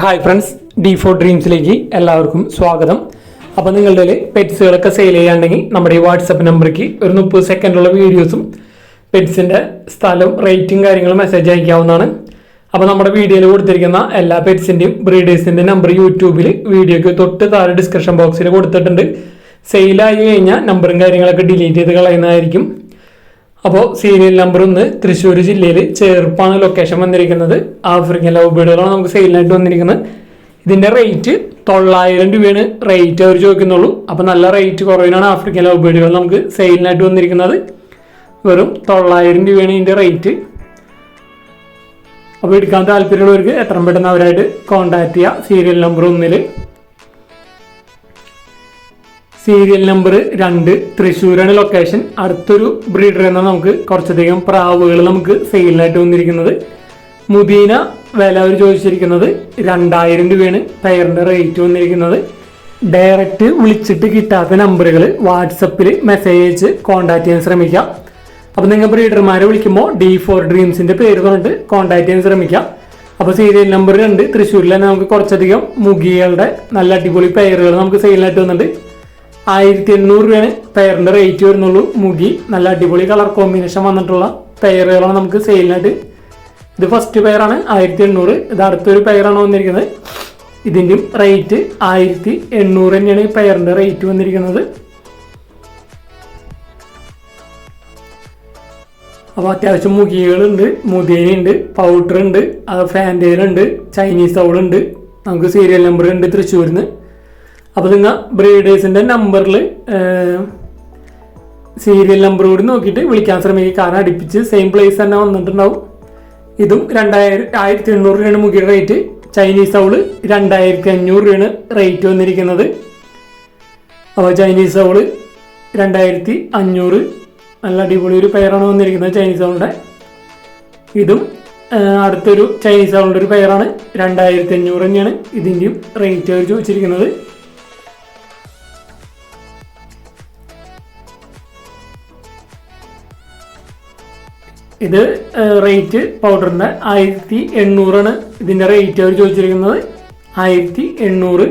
Hi friends, D4 ഡ്രീംസിലേക്ക് എല്ലാവർക്കും സ്വാഗതം. അപ്പോൾ നിങ്ങളുടെ പെറ്റ്സുകളൊക്കെ സെയിൽ ചെയ്യാണ്ടെങ്കിൽ നമ്മുടെ ഈ വാട്സപ്പ് നമ്പറിലേക്ക് ഒരു 30 സെക്കൻഡുള്ള വീഡിയോസും പെറ്റ്സിൻ്റെ സ്ഥലവും റേറ്റും കാര്യങ്ങളും മെസ്സേജ് അയക്കാവുന്നതാണ്. അപ്പോൾ നമ്മുടെ വീഡിയോയിൽ കൊടുത്തിരിക്കുന്ന എല്ലാ പെറ്റ്സിൻ്റെയും ബ്രീഡേഴ്സിൻ്റെ നമ്പർ യൂട്യൂബിൽ വീഡിയോയ്ക്ക് തൊട്ട് താഴെ ഡിസ്ക്രിപ്ഷൻ ബോക്സിൽ കൊടുത്തിട്ടുണ്ട്. സെയിലായി കഴിഞ്ഞാൽ നമ്പറും കാര്യങ്ങളൊക്കെ ഡിലീറ്റ് ചെയ്ത് കളയുന്നതായിരിക്കും. അപ്പോൾ സീരിയൽ നമ്പർ 1 തൃശ്ശൂർ ജില്ലയിൽ ചേർപ്പാണ് ലൊക്കേഷൻ വന്നിരിക്കുന്നത്. ആഫ്രിക്കൻ ലവ് ബേർഡുകളാണ് നമുക്ക് സെയിലിനായിട്ട് വന്നിരിക്കുന്നത്. ഇതിൻ്റെ റേറ്റ് 900 രൂപയാണ് റേറ്റ് അവർ ചോദിക്കുന്നുള്ളൂ. അപ്പോൾ നല്ല റേറ്റ് കുറവിനാണ് ആഫ്രിക്കൻ ലവ് ബേർഡുകൾ നമുക്ക് സെയിലിനായിട്ട് വന്നിരിക്കുന്നത്. വെറും 900 രൂപയാണ് ഇതിൻ്റെ റേറ്റ്. അപ്പോൾ എടുക്കാൻ താല്പര്യമുള്ളവർക്ക് എത്രയും പെട്ടെന്ന് അവരായിട്ട് കോൺടാക്ട് ചെയ്യുക. സീരിയൽ നമ്പർ 1 സീരിയൽ നമ്പർ 2 തൃശ്ശൂരാണ് ലൊക്കേഷൻ. അടുത്തൊരു ബ്രീഡർ എന്നാൽ നമുക്ക് കുറച്ചധികം പ്രാവുകൾ നമുക്ക് സെയിലിനായിട്ട് വന്നിരിക്കുന്നത്. മുദീന വില അവർ ചോദിച്ചിരിക്കുന്നത് 2000 രൂപയാണ് പെയറിൻ്റെ റേറ്റ് വന്നിരിക്കുന്നത്. ഡയറക്റ്റ് വിളിച്ചിട്ട് കിട്ടാത്ത നമ്പറുകൾ വാട്സപ്പിൽ മെസ്സേജ് അയച്ച് കോൺടാക്ട് ചെയ്യാൻ ശ്രമിക്കാം. അപ്പോൾ നിങ്ങൾ ബ്രീഡർമാരെ വിളിക്കുമ്പോൾ D4 ഡ്രീംസിൻ്റെ പേര് പറഞ്ഞിട്ട് കോൺടാക്ട് ചെയ്യാൻ ശ്രമിക്കാം. അപ്പോൾ സീരിയൽ നമ്പർ 2 തൃശ്ശൂരിൽ തന്നെ നമുക്ക് കുറച്ചധികം മുഗികളുടെ നല്ല അടിപൊളി പെയറുകൾ നമുക്ക് സെയിലിനായിട്ട് വന്നിട്ടുണ്ട്. 1800 രൂപയാണ് പെയറിൻ്റെ റേറ്റ് വരുന്നുള്ളൂ. മുഗി നല്ല അടിപൊളി കളർ കോമ്പിനേഷൻ വന്നിട്ടുള്ള പെയറുകളാണ് നമുക്ക് സെയിലിനായിട്ട്. ഇത് ഫസ്റ്റ് പെയറാണ് 1800. ഇത് അടുത്തൊരു പെയറാണ് വന്നിരിക്കുന്നത്. ഇതിൻ്റെയും റേറ്റ് 1800 തന്നെയാണ് ഈ പെയറിൻ്റെ റേറ്റ് വന്നിരിക്കുന്നത്. അപ്പോൾ അത്യാവശ്യം മുഗികളുണ്ട്, മുതിയുണ്ട്, പൗഡർ ഉണ്ട്, ഫാൻറ്റയിലുണ്ട്, ചൈനീസ് ഔളുണ്ട്. നമുക്ക് സീരിയൽ നമ്പർ 2 തൃശ്ശൂരിൽ നിന്ന്. അപ്പോൾ നിങ്ങൾ ബ്രീഡേഴ്സിൻ്റെ നമ്പറിൽ സീരിയൽ നമ്പർ കൂടി നോക്കിയിട്ട് വിളിക്കാൻ ശ്രമിക്കുക. കാരണം അടുപ്പിച്ച് സെയിം പ്ലേസ് തന്നെ വന്നിട്ടുണ്ടാവും. ഇതും 1800 രൂപയാണ് മുഖ്യ റേറ്റ്. ചൈനീസ് ഔള് 2500 രൂപയാണ് റേറ്റ് വന്നിരിക്കുന്നത്. അപ്പോൾ ചൈനീസ് ഔള് 2500 നല്ല അടിപൊളി ഒരു പെയറാണ് വന്നിരിക്കുന്നത് ചൈനീസ് ഔളിൻ്റെ. ഇതും അടുത്തൊരു ചൈനീസ് ഔളിൻ്റെ ഒരു പെയറാണ്. 2500 തന്നെയാണ് ഇതിൻ്റെയും റേറ്റ് അവർ ചോദിച്ചിരിക്കുന്നത്. ഇത് റേറ്റ് പൗഡറിൻ്റെ 1800 ആണ് ഇതിൻ്റെ റേറ്റ് അവർ ചോദിച്ചിരിക്കുന്നത്. 1800.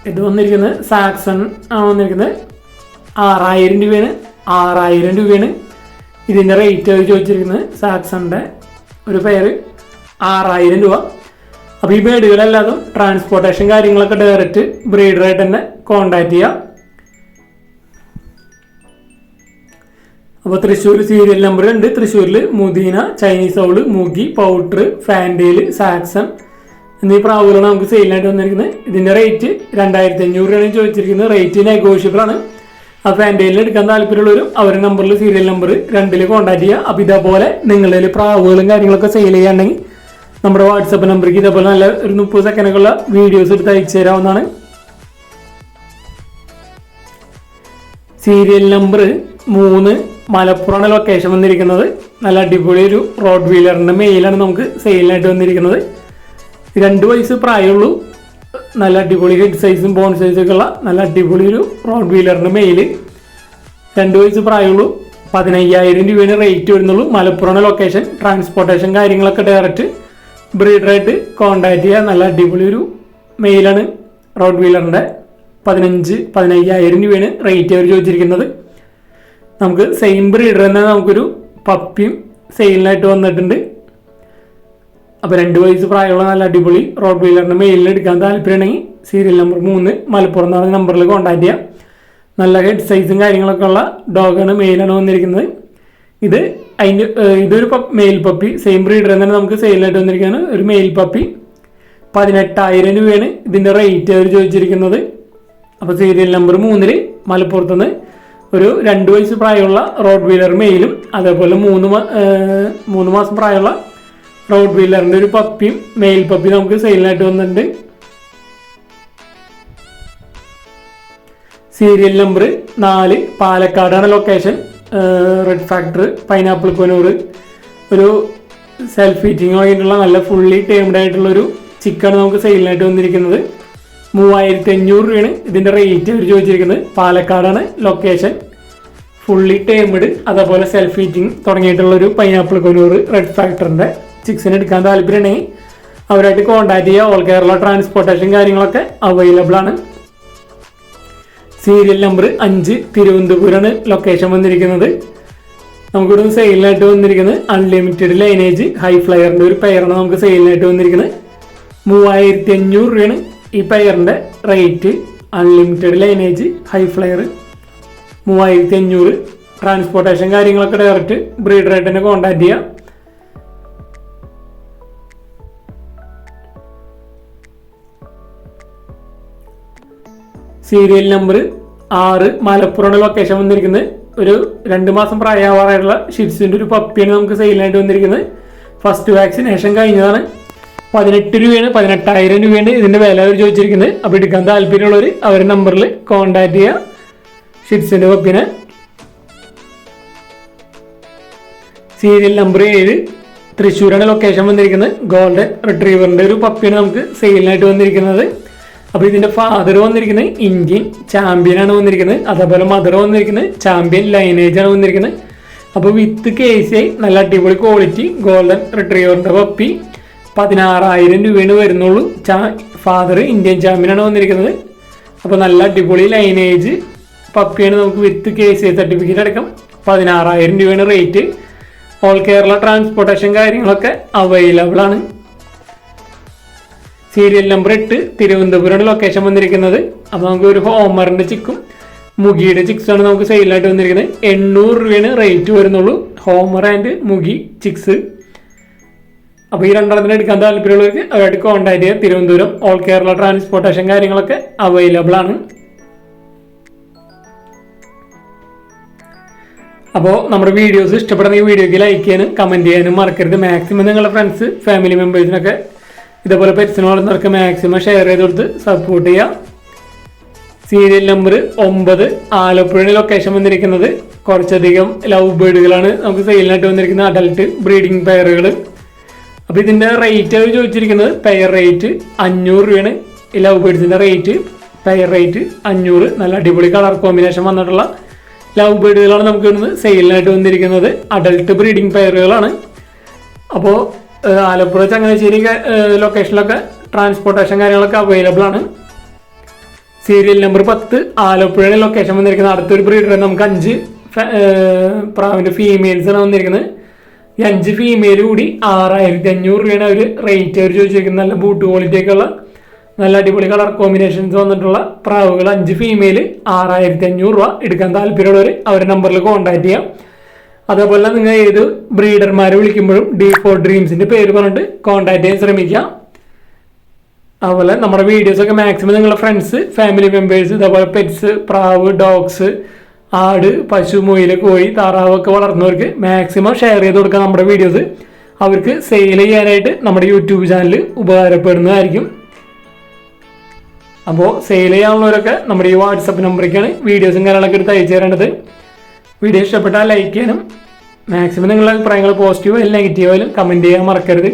ഇത് വന്നിരിക്കുന്നത് സാക്സൺ ആണ് വന്നിരിക്കുന്നത്. 6000 രൂപയാണ്. 6000 രൂപയാണ് ഇതിൻ്റെ റേറ്റ് അവർ ചോദിച്ചിരിക്കുന്നത്. സാക്സണിൻ്റെ ഒരു പെയർ 6000 രൂപ. അപ്പോൾ ഈ ബേഡുകളല്ലാതും ട്രാൻസ്പോർട്ടേഷൻ കാര്യങ്ങളൊക്കെ ഡയറക്റ്റ് ബ്രീഡറായിട്ട് തന്നെ കോൺടാക്ട് ചെയ്യാം. അപ്പോൾ തൃശ്ശൂർ സീരിയൽ നമ്പർ 2 തൃശ്ശൂരിൽ മുദീന, ചൈനീസ് ഔള്, മുഗി, പൗഡർ, ഫാൻറ്റയിൽ, സാക്സൺ എന്നീ പ്രാവുകളാണ് നമുക്ക് സെയിലിനായിട്ട് വന്നിരിക്കുന്നത്. ഇതിൻ്റെ റേറ്റ് 2500 രൂപയാണ് ചോദിച്ചിരിക്കുന്നത്. റേറ്റ് നെഗോഷ്യബിൾ ആണ്. ആ ഫാൻറ്റയിൽ എടുക്കാൻ താല്പര്യമുള്ളവരും അവരുടെ നമ്പറിൽ സീരിയൽ നമ്പർ 2 കോൺടാക്ട് ചെയ്യുക. അപ്പോൾ ഇതേപോലെ നിങ്ങളുടെ പ്രാവുകളും കാര്യങ്ങളൊക്കെ സെയിൽ ചെയ്യാണ്ടെങ്കിൽ നമ്മുടെ വാട്സപ്പ് നമ്പറിലേക്ക് ഇതേപോലെ നല്ല ഒരു 30 സെക്കൻഡൊക്കെയുള്ള വീഡിയോസ് എടുത്ത് അയച്ചു തരാവുന്നതാണ്. സീരിയൽ നമ്പർ 3 മലപ്പുറമാണ് ലൊക്കേഷൻ വന്നിരിക്കുന്നത്. നല്ല അടിപൊളി ഒരു റോഡ് വീലറിൻ്റെ മെയിലാണ് നമുക്ക് സെയിലിനായിട്ട് വന്നിരിക്കുന്നത്. 2 വയസ്സ് പ്രായമുള്ളൂ. നല്ല അടിപൊളി ഹെഡ് സൈസും ബോൺ സൈസൊക്കെ ഉള്ള നല്ല അടിപൊളി ഒരു റോഡ് വീലറിൻ്റെ മെയിൽ. 2 വയസ്സ് പ്രായമുള്ളൂ. 15000 രൂപയാണ് റേറ്റ് വരുന്നുള്ളൂ. മലപ്പുറമാണ് ലൊക്കേഷൻ. ട്രാൻസ്പോർട്ടേഷൻ കാര്യങ്ങളൊക്കെ ഡയറക്റ്റ് ബ്രീഡറായിട്ട് കോൺടാക്ട് ചെയ്യുക. നല്ല അടിപൊളി ഒരു മെയിലാണ് റോഡ് വീലറിൻ്റെ. 15,000 രൂപയാണ് റേറ്റ് അവർ ചോദിച്ചിരിക്കുന്നത്. നമുക്ക് സെയിം ബ്രീഡർ തന്നെ നമുക്കൊരു പപ്പിയും സെയിലിനായിട്ട് വന്നിട്ടുണ്ട്. അപ്പോൾ 2 വയസ്സ് പ്രായമുള്ള നല്ല അടിപൊളി റോഡ് വീലറിൻ്റെ മെയിലിൽ എടുക്കാൻ താല്പര്യമുണ്ടെങ്കിൽ സീരിയൽ നമ്പർ 3 മലപ്പുറം എന്ന് പറഞ്ഞ നമ്പറിൽ കോൺടാക്ട് ചെയ്യാം. നല്ല ഹെഡ് സൈസും കാര്യങ്ങളൊക്കെ ഉള്ള ഡോഗാണ്, മെയിലാണ് വന്നിരിക്കുന്നത്. ഇതൊരു മെയിൽ പപ്പി സെയിം ബ്രീഡർ തന്നെ നമുക്ക് സെയിലായിട്ട് വന്നിരിക്കുകയാണ്. ഒരു മെയിൽ പപ്പി 18,000 രൂപയാണ് ഇതിൻ്റെ റേറ്റ് അവർ ചോദിച്ചിരിക്കുന്നത്. അപ്പോൾ സീരിയൽ നമ്പർ 3 മലപ്പുറത്തുനിന്ന് ഒരു 2 വയസ്സ് പ്രായമുള്ള റോഡ് വീലർ മെയിലും അതേപോലെ 3 മാസം പ്രായമുള്ള റോഡ് വീലറിൻ്റെ ഒരു പപ്പിയും മെയിൽ പപ്പി നമുക്ക് സെയിലിനായിട്ട് വന്നിട്ടുണ്ട്. സീരിയൽ നമ്പർ 4 പാലക്കാടാണ് ലൊക്കേഷൻ. റെഡ് ഫാക്ടർ, പൈനാപ്പിൾ കൊനൂർ, ഒരു സെൽഫ് ഫീറ്റിംഗ് ആയിട്ടുള്ള നല്ല ഫുള്ളി ടേംഡ് ആയിട്ടുള്ളൊരു ചിക്കൻ നമുക്ക് സെയിലിനായിട്ട് വന്നിരിക്കുന്നത്. 3500 രൂപയാണ് ഇതിൻ്റെ റേറ്റ് അവർ ചോദിച്ചിരിക്കുന്നത്. പാലക്കാടാണ് ലൊക്കേഷൻ. ഫുള്ളി ടേംഡ്, അതേപോലെ സെൽഫ് ഹീറ്റിംഗ് തുടങ്ങിയിട്ടുള്ളൊരു പൈനാപ്പിൾ കൊനൂർ റെഡ് ഫാക്ടറിൻ്റെ ചിക്സിന് എടുക്കാൻ താല്പര്യമുണ്ടെങ്കിൽ അവരായിട്ട് കോൺടാക്ട് ചെയ്യുക. ഓൾ കേരള ട്രാൻസ്പോർട്ടേഷൻ കാര്യങ്ങളൊക്കെ അവൈലബിൾ ആണ്. സീരിയൽ നമ്പർ 5 തിരുവനന്തപുരമാണ് ലൊക്കേഷൻ വന്നിരിക്കുന്നത്. നമുക്കിവിടെ സെയിലിനായിട്ട് വന്നിരിക്കുന്നത് അൺലിമിറ്റഡ് ലൈനേജ് ഹൈ ഫ്ലയറിൻ്റെ ഒരു പെയറാണ് നമുക്ക് സെയിലിനായിട്ട് വന്നിരിക്കുന്നത്. 3500 രൂപയാണ് ഈ പെയറിൻ്റെ rate. Unlimited lineage high flyer 3500. Transportation കാര്യങ്ങളൊക്കെ ഡയറക്റ്റ് ബ്രീഡറായിട്ട് തന്നെ കോൺടാക്ട് ചെയ്യുക. സീരിയൽ നമ്പർ 6 മലപ്പുറമാണ് ലൊക്കേഷൻ വന്നിരിക്കുന്നത്. ഒരു 2 മാസം പ്രായമാവാറായിട്ടുള്ള ഷിറ്റ്സിൻ്റെ ഒരു പപ്പിയാണ് നമുക്ക് സെയിലായിട്ട് വന്നിരിക്കുന്നത്. ഫസ്റ്റ് വാക്സിനേഷൻ കഴിഞ്ഞതാണ്. 18 രൂപയാണ്, 18,000 രൂപയാണ് ഇതിൻ്റെ വില അവർ ചോദിച്ചിരിക്കുന്നത്. അപ്പോൾ എടുക്കാൻ താല്പര്യമുള്ളവർ അവരുടെ നമ്പറിൽ കോൺടാക്ട് ചെയ്യുക ഷിറ്റ്സിൻ്റെ പപ്പിനെ. സീരിയൽ നമ്പർ 7 തൃശ്ശൂരാണ് ലൊക്കേഷൻ വന്നിരിക്കുന്നത്. ഗോൾഡൻ റിട്രീവറിൻ്റെ ഒരു പപ്പിയാണ് നമുക്ക് സെയിലിനായിട്ട് വന്നിരിക്കുന്നത്. അപ്പോൾ ഇതിൻ്റെ ഫാദർ വന്നിരിക്കുന്നത് ഇന്ത്യൻ ചാമ്പ്യനാണ് വന്നിരിക്കുന്നത്. അതേപോലെ മദർ വന്നിരിക്കുന്നത് ചാമ്പ്യൻ ലൈനേജാണ് വന്നിരിക്കുന്നത്. അപ്പോൾ വിത്ത് KCI നല്ല അടിപൊളി ക്വാളിറ്റി ഗോൾഡൻ റിട്രീവറിൻ്റെ പപ്പി 16,000 രൂപയാണ് വരുന്നുള്ളൂ. ഫാദർ ഇന്ത്യൻ ചാമ്പ്യനാണ് വന്നിരിക്കുന്നത്. അപ്പോൾ നല്ല അടിപൊളി ലൈനേജ് പപ്പിയാണ് നമുക്ക് വിത്ത് KCI സർട്ടിഫിക്കറ്റ് അടക്കം 16,000 രൂപയാണ് റേറ്റ്. ഓൾ കേരള ട്രാൻസ്പോർട്ടേഷൻ കാര്യങ്ങളൊക്കെ അവൈലബിൾ ആണ്. സീരിയൽ നമ്പർ 8 തിരുവനന്തപുരമാണ് ലൊക്കേഷൻ വന്നിരിക്കുന്നത്. അപ്പോൾ നമുക്ക് ഒരു ഹോമറിൻ്റെ ചിക്കും മുഗിയുടെ ചിക്സാണ് നമുക്ക് സെയിലായിട്ട് വന്നിരിക്കുന്നത്. 800 രൂപയാണ് റേറ്റ് വരുന്നുള്ളൂ ഹോമർ ആൻഡ് മുഗി ചിക്സ്. അപ്പോൾ ഈ രണ്ടെണ്ണത്തിന് എടുക്കാൻ താല്പര്യമുള്ളവർക്ക് അവരായിട്ട് കോൺടാക്ട് ചെയ്യുക. തിരുവനന്തപുരം ഓൾ കേരള ട്രാൻസ്പോർട്ടേഷൻ കാര്യങ്ങളൊക്കെ അവൈലബിൾ ആണ്. അപ്പോൾ നമ്മുടെ വീഡിയോസ് ഇഷ്ടപ്പെടുന്ന ഈ വീഡിയോയ്ക്ക് ലൈക്ക് ചെയ്യാനും കമൻറ്റ് ചെയ്യാനും മറക്കരുത്. മാക്സിമം നിങ്ങളുടെ ഫ്രണ്ട്സ് ഫാമിലി മെമ്പേഴ്സിനൊക്കെ ഇതേപോലെ പെറ്റ്സിന് വളർന്നവർക്ക് മാക്സിമം ഷെയർ ചെയ്ത് കൊടുത്ത് സപ്പോർട്ട് ചെയ്യുക. സീരിയൽ നമ്പർ 9 ആലപ്പുഴ ലൊക്കേഷൻ വന്നിരിക്കുന്നത്. കുറച്ചധികം ലവ് ബേർഡുകളാണ് നമുക്ക് സെയിലിനായിട്ട് വന്നിരിക്കുന്നത്, അഡൽട്ട് ബ്രീഡിംഗ് പെയറുകൾ. അപ്പോൾ ഇതിൻ്റെ റേറ്റ് അവർ ചോദിച്ചിരിക്കുന്നത് പെയർ റേറ്റ് 500 രൂപയാണ്. ഈ ലവ് ബേർഡ്സിൻ്റെ റേറ്റ് പെയർ റേറ്റ് 500. നല്ല അടിപൊളി കളർ കോമ്പിനേഷൻ വന്നിട്ടുള്ള ലവ് ബേർഡുകളാണ് നമുക്ക് ഇവിടുന്ന് സെയിലിനായിട്ട് വന്നിരിക്കുന്നത്. അഡൽട്ട് ബ്രീഡിംഗ് പെയറുകളാണ്. അപ്പോൾ ആലപ്പുഴ ചങ്ങനാശ്ശേരി ലൊക്കേഷനിലൊക്കെ ട്രാൻസ്പോർട്ടേഷൻ കാര്യങ്ങളൊക്കെ അവൈലബിൾ ആണ്. സീരിയൽ നമ്പർ 10 ആലപ്പുഴയുടെ ലൊക്കേഷൻ വന്നിരിക്കുന്നത്. അടുത്തൊരു ബ്രീഡർ നമുക്ക് 5 പ്രാവിൻ്റെ ഫീമെയിൽസാണ് വന്നിരിക്കുന്നത്. ഈ 5 ഫീമെയിൽ കൂടി 6,500 രൂപയാണ് അവർ റേറ്റ് അവർ ചോദിച്ചിരിക്കുന്നത്. നല്ല ബൂട്ട് ക്വാളിറ്റി ഒക്കെയുള്ള നല്ല അടിപൊളി കളർ കോമ്പിനേഷൻസ് വന്നിട്ടുള്ള പ്രാവുകൾ 5 ഫീമെയിൽ 6,500 രൂപ. എടുക്കാൻ താല്പര്യമുള്ളവർ അവരുടെ നമ്പറിൽ കോൺടാക്ട് ചെയ്യാം. അതേപോലെ നിങ്ങൾ ഏത് ബ്രീഡർമാരെ വിളിക്കുമ്പോഴും D4 ഡ്രീംസിൻ്റെ പേര് പറഞ്ഞിട്ട് കോൺടാക്ട് ചെയ്യാൻ ശ്രമിക്കാം. അതുപോലെ നമ്മുടെ വീഡിയോസൊക്കെ മാക്സിമം നിങ്ങളുടെ ഫ്രണ്ട്സ് ഫാമിലി മെമ്പേഴ്സ് ഇതേപോലെ പെറ്റ്സ് പ്രാവ് ഡോഗ്സ് ആട് പശു മുയൽ കോഴി താറാവൊക്കെ വളർന്നവർക്ക് മാക്സിമം ഷെയർ ചെയ്ത് കൊടുക്കുക നമ്മുടെ വീഡിയോസ്. അവർക്ക് സെയിൽ ചെയ്യാനായിട്ട് നമ്മുടെ യൂട്യൂബ് ചാനൽ ഉപകാരപ്പെടുന്നതായിരിക്കും. അപ്പോൾ സെയിൽ ചെയ്യാനുള്ളവരൊക്കെ നമ്മുടെ ഈ വാട്സപ്പ് നമ്പറിലേക്കാണ് വീഡിയോസും കാര്യങ്ങളൊക്കെ എടുത്ത് അയച്ചു തരേണ്ടത്. വീഡിയോ ഇഷ്ടപ്പെട്ടാൽ ലൈക്ക് ചെയ്യാനും മാക്സിമം നിങ്ങളുടെ അഭിപ്രായങ്ങൾ പോസിറ്റീവോ അല്ലെങ്കിൽ നെഗറ്റീവോ കമൻറ്റ് ചെയ്യാൻ മറക്കരുത്.